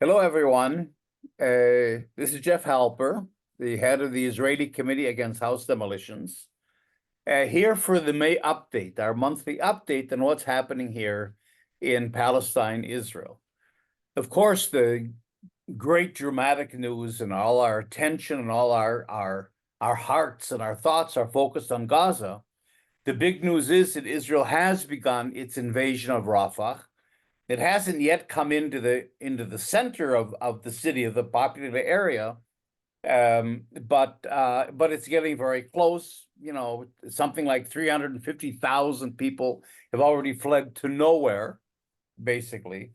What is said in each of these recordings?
Hello, everyone. This is Jeff Halper, the head of the Israeli Committee Against House Demolitions, here for the May update, our monthly update on what's happening here in Palestine, Israel. Of course, the great dramatic news and all our attention and all our hearts and our thoughts are focused on Gaza. The big news is that Israel has begun its invasion of Rafah. It hasn't yet come into the center of the city, of the populated area, but it's getting very close. You know, something like 350,000 people have already fled to nowhere, basically.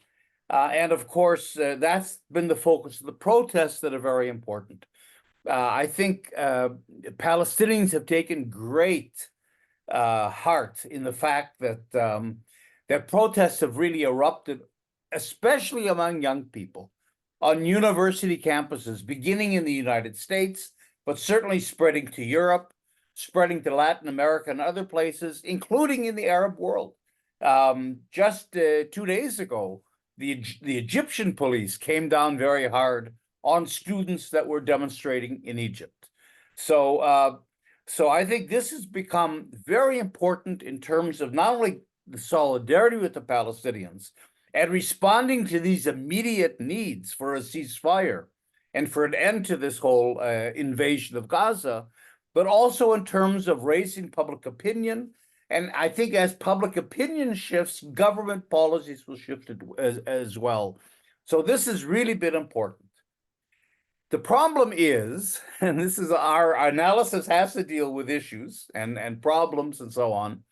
And of course, that's been the focus of the protests that are very important. I think Palestinians have taken great heart in the fact that that protests have really erupted, especially among young people, on university campuses, beginning in the United States, but certainly spreading to Europe, spreading to Latin America and other places, including in the Arab world. Just 2 days ago, the Egyptian police came down very hard on students that were demonstrating in Egypt. So I think this has become very important in terms of not only the solidarity with the Palestinians and responding to these immediate needs for a ceasefire and for an end to this whole invasion of Gaza, but also in terms of raising public opinion. And I think as public opinion shifts, government policies will shift as well. So this has really been important. The problem is, and this is our analysis has to deal with issues and problems and so on,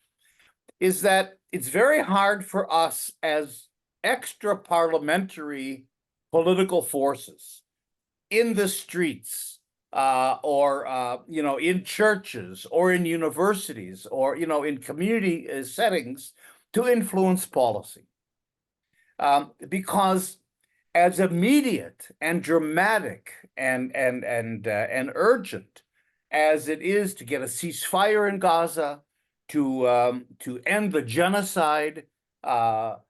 is that it's very hard for us as extra parliamentary political forces in the streets or in churches or in universities or in community settings to influence policy, because as immediate and dramatic and urgent as it is to get a ceasefire in Gaza, to end the genocide, and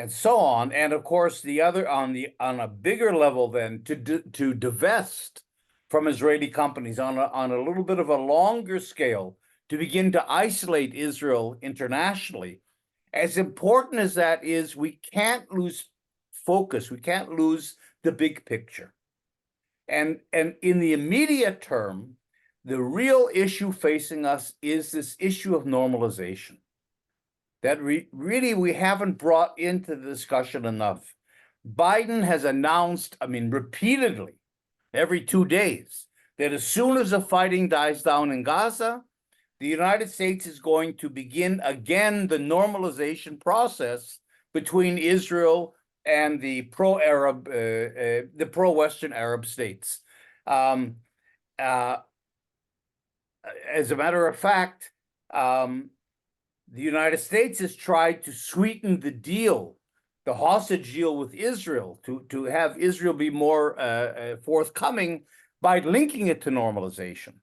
so on, and of course the other on a bigger level then to divest from Israeli companies on a little bit of a longer scale to begin to isolate Israel internationally. As important as that is, we can't lose focus. We can't lose the big picture. And in the immediate term, the real issue facing us is this issue of normalization that really we haven't brought into the discussion enough. Biden has announced, repeatedly, every 2 days, that as soon as the fighting dies down in Gaza, the United States is going to begin again the normalization process between Israel and the pro-Arab, the pro-Western Arab states. As a matter of fact, the United States has tried to sweeten the deal, the hostage deal with Israel, to have Israel be more forthcoming by linking it to normalization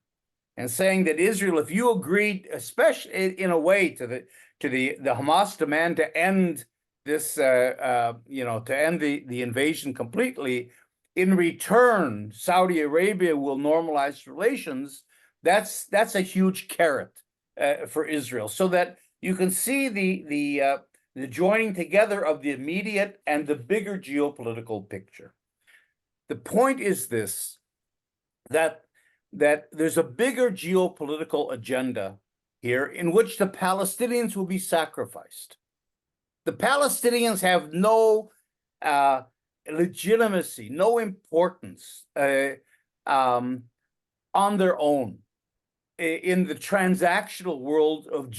and saying that Israel, if you agreed, especially in a way to the Hamas demand to end this, to end the invasion completely, in return, Saudi Arabia will normalize relations. That's a huge carrot for Israel, so that you can see the joining together of the immediate and the bigger geopolitical picture. The point is this, that there's a bigger geopolitical agenda here in which the Palestinians will be sacrificed. The Palestinians have no legitimacy, no importance on their own in the transactional world of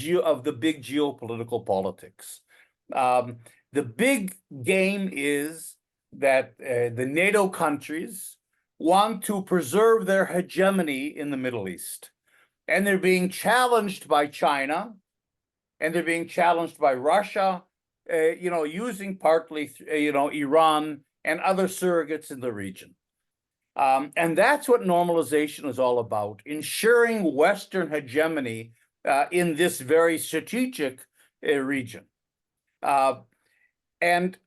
the big geopolitical politics. The big game is that the NATO countries want to preserve their hegemony in the Middle East. And they're being challenged by China, and they're being challenged by Russia, using partly, Iran and other surrogates in the region. And that's what normalization is all about, ensuring Western hegemony in this very strategic region. And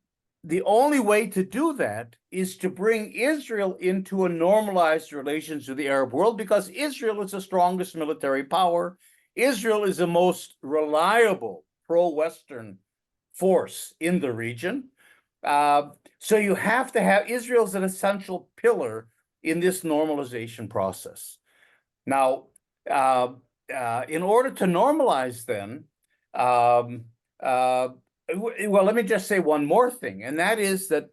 the only way to do that is to bring Israel into a normalized relations with the Arab world, because Israel is the strongest military power. Israel is the most reliable pro-Western force in the region. So you have to have Israel's an essential pillar in this normalization process. Now, in order to normalize, then, well, let me just say one more thing, and that is that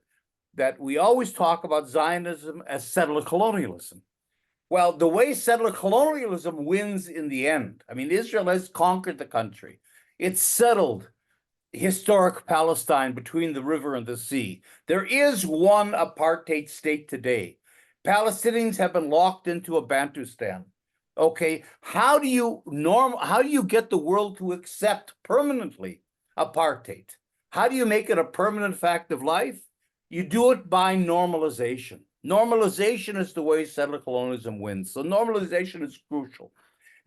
we always talk about Zionism as settler colonialism. Well, the way settler colonialism wins in the end, I mean, Israel has conquered the country. It's settled historic Palestine between the river and the sea. There is one apartheid state today. Palestinians have been locked into a Bantustan. Okay, how do you get the world to accept permanently apartheid? How do you make it a permanent fact of life? You do it by normalization. Normalization is the way settler colonialism wins. So normalization is crucial.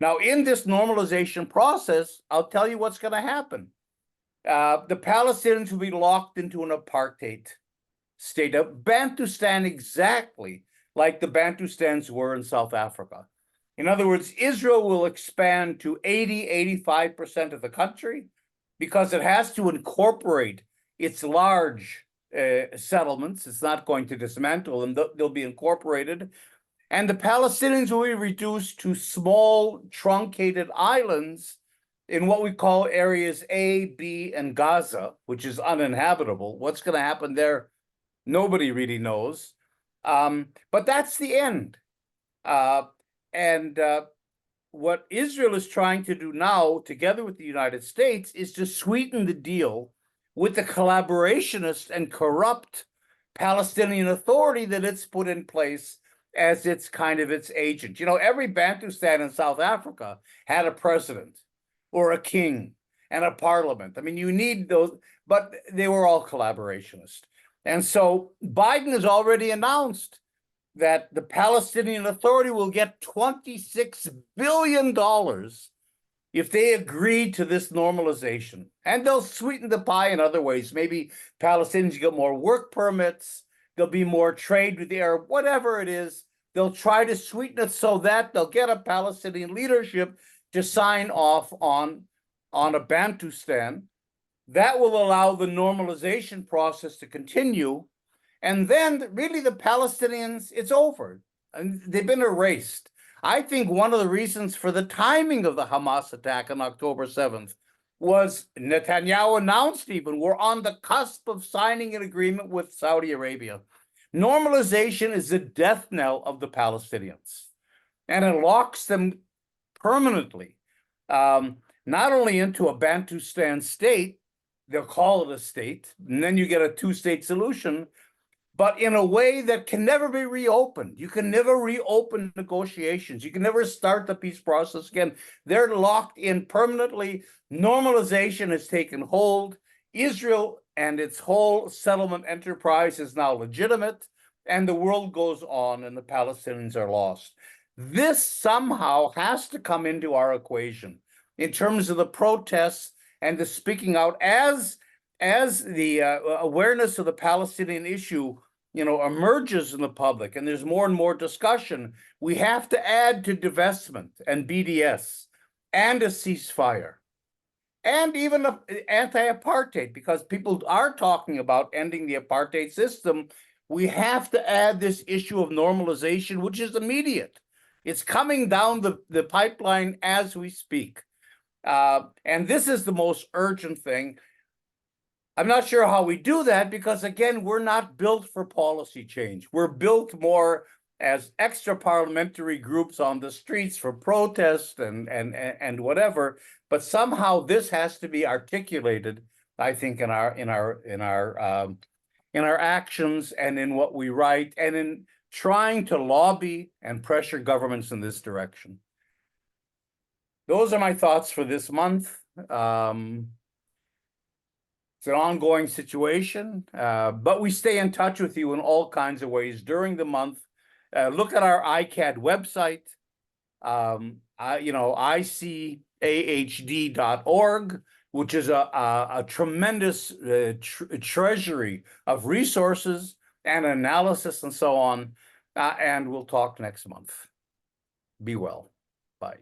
Now, in this normalization process, I'll tell you what's going to happen. The Palestinians will be locked into an apartheid state, a Bantustan exactly like the Bantustans were in South Africa. In other words, Israel will expand to 85% of the country because it has to incorporate its large settlements. It's not going to dismantle them. They'll be incorporated. And the Palestinians will be reduced to small, truncated islands in what we call areas A, B, and Gaza, which is uninhabitable. What's going to happen there, nobody really knows. But that's the end. What Israel is trying to do now, together with the United States, is to sweeten the deal with the collaborationist and corrupt Palestinian Authority that it's put in place as its agent. You know, every Bantustan in South Africa had a president or a king and a parliament. I mean, you need those, but they were all collaborationist. And so Biden has already announced that the Palestinian Authority will get $26 billion if they agree to this normalization. And they'll sweeten the pie in other ways. Maybe Palestinians get more work permits, there'll be more trade with the Arab, whatever it is. They'll try to sweeten it so that they'll get a Palestinian leadership to sign off on a Bantustan. That will allow the normalization process to continue. And then really the Palestinians, it's over. And they've been erased. I think one of the reasons for the timing of the Hamas attack on October 7th was Netanyahu announced even, we're on the cusp of signing an agreement with Saudi Arabia. Normalization is the death knell of the Palestinians. And it locks them permanently, not only into a Bantustan state, they'll call it a state, and then you get a two-state solution, but in a way that can never be reopened. You can never reopen negotiations. You can never start the peace process again. They're locked in permanently. Normalization has taken hold. Israel and its whole settlement enterprise is now legitimate, and the world goes on, and the Palestinians are lost. This somehow has to come into our equation in terms of the protests and the speaking out as the awareness of the Palestinian issue, emerges in the public, and there's more and more discussion. We have to add to divestment and BDS and a ceasefire and even anti-apartheid, because people are talking about ending the apartheid system. We have to add this issue of normalization, which is immediate. It's coming down the pipeline as we speak. And this is the most urgent thing. I'm not sure how we do that because, again, we're not built for policy change. We're built more as extra parliamentary groups on the streets for protest and whatever. But somehow this has to be articulated, I think, in our actions and in what we write and in trying to lobby and pressure governments in this direction. Those are my thoughts for this month. It's an ongoing situation, but we stay in touch with you in all kinds of ways during the month. Look at our ICAHD website, ICAHD.org. which is a tremendous treasury of resources and analysis and so on. And we'll talk next month. Be well. Bye.